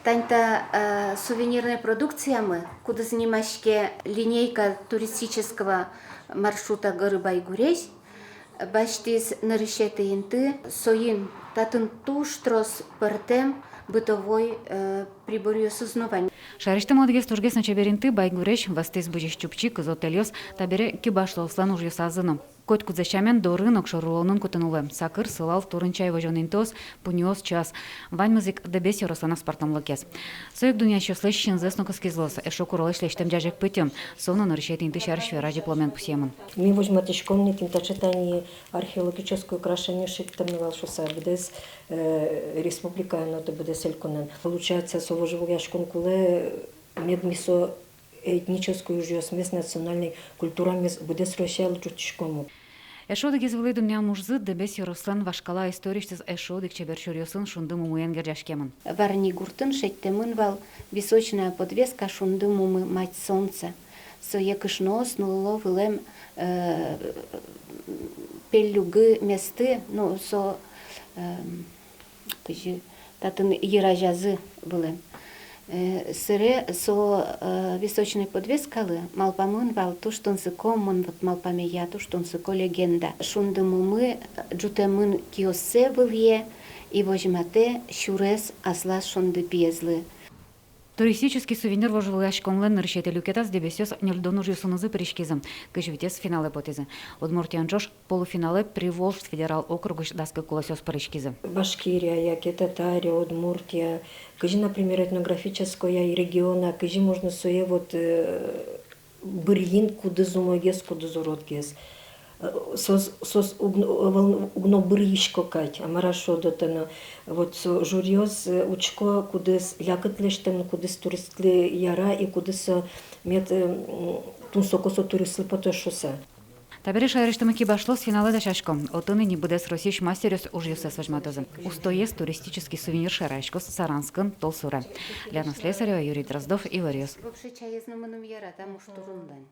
Таньта сувенирной продукциями, куда занимаешься линейка туристического маршрута горы Байгуресь, баштис нарышеты инты, соин татын туштрос партем бытовой приборью сознавания. Шаришты молодец тургес на чеберинты Байгуреш вастес будешь чупчик из отелёс табере кибашло слан уж ёсазыном. Кот кудзащамен до рынок шорулонун кутынулы. Сакыр сылал турынчай вожонинтос пуниос час. Вань музык дебеси рослана спартам лакес. Соек дуня чослеш шинзеснука скизлос. Эшо куролеш лештем джажек пытем. Сону нарышет инты шаршве ради пламен пусемон. Мы возьмем тишкомни тимтачетани археологическое украшение шиктамивал шоса бдес республика но то бдес эльконен. Получается совожевой яшконкуле медмисо этническую жёсмес национальной культурами буде срощал чутишкому. Эшодик извели дуня мужзы дебеси рослан вашкала историчтез эшодик чебершурьосын шундым умуен герджашкемон. Варни гуртын шеттемын вал височная подвеска шундым умы мать солнца. Со якышнос нуло вылем пелюгы месты, ну со татын еражазы вылем. Сыре со височной подвескалы малпамын вал туштонсы коммон вот малпамея туштонсыко легенда. Шундымумы джутемын киосе вылье и возьмате щурес аслас шунды безлы. Туристический сувенир вожил яшкомлен нарышете люкетас дебесёс нельдону жюсунузы перешкизом. Кыжвитес финале потезы. Удмуртиян Джош полуфинале Приволжск федерал округыш даска колосёс перешкизы. Башкирия, яки Татария, Удмуртия, кыжи, например, этнографическая региона, кыжи можно сое вот бырьин куды зумогес, куды зуродгес. Сос угно бырьишко кать, амарашо дотано. Вот со журьёс учко кудес якытлештем, кудес туристли яра и кудес мет тунсокосо туристли потошоса. Табери шайрештымы кибашло с финала до шашком. Отыны не будес росиш мастерёс уж юсес вожматозы. Устоес туристический сувенир шарашкос Саранскын Толсура. Ляна Слесарева, Юрий Дроздов и Вариос. Вообще чаезно мыным яра, там уж турундан.